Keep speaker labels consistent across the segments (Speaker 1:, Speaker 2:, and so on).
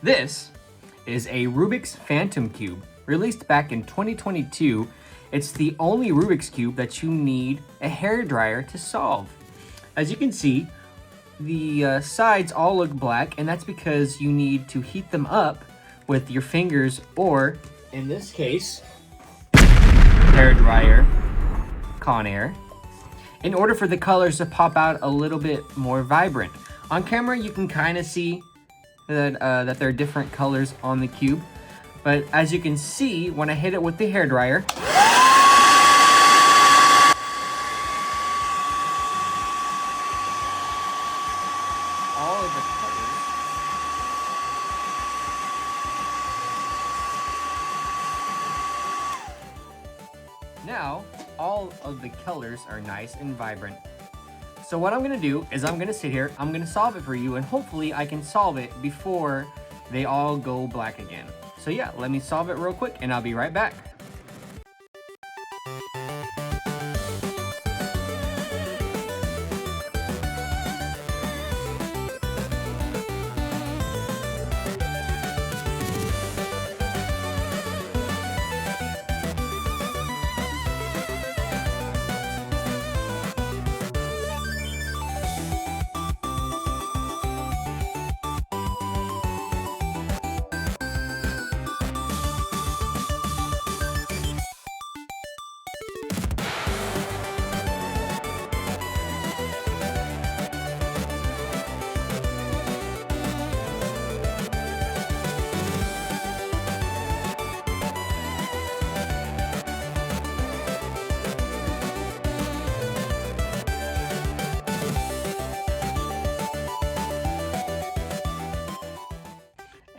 Speaker 1: This is a Rubiks Phantom Cube, released back in 2022. It's the only Rubik's Cube that you need a hairdryer to solve. As you can see, the sides all look black, and that's because you need to heat them up with your fingers, or in this case, hairdryer, Conair, in order for the colors to pop out a little bit more vibrant. On camera, you can kind of see that there are different colors on the cube, but as you can see, when I hit it with the hairdryer, all of the colors now all of the colors are nice and vibrant. So what I'm gonna do is I'm gonna sit here, I'm gonna solve it for you, and hopefully I can solve it before they all go black again. So yeah, let me solve it real quick and I'll be right back.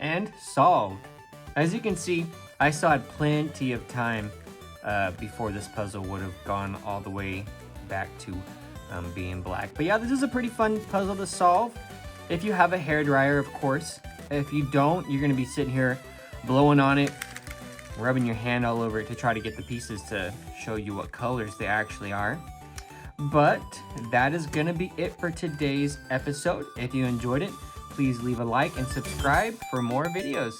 Speaker 1: And solved. As you can see, I still had plenty of time before this puzzle would have gone all the way back to being black. But yeah, this is a pretty fun puzzle to solve if you have a hairdryer, of course. If you don't, you're gonna be sitting here blowing on it, rubbing your hand all over it to try to get the pieces to show you what colors they actually are. But that is gonna be it for today's episode. If you enjoyed it, please leave a like and subscribe for more videos.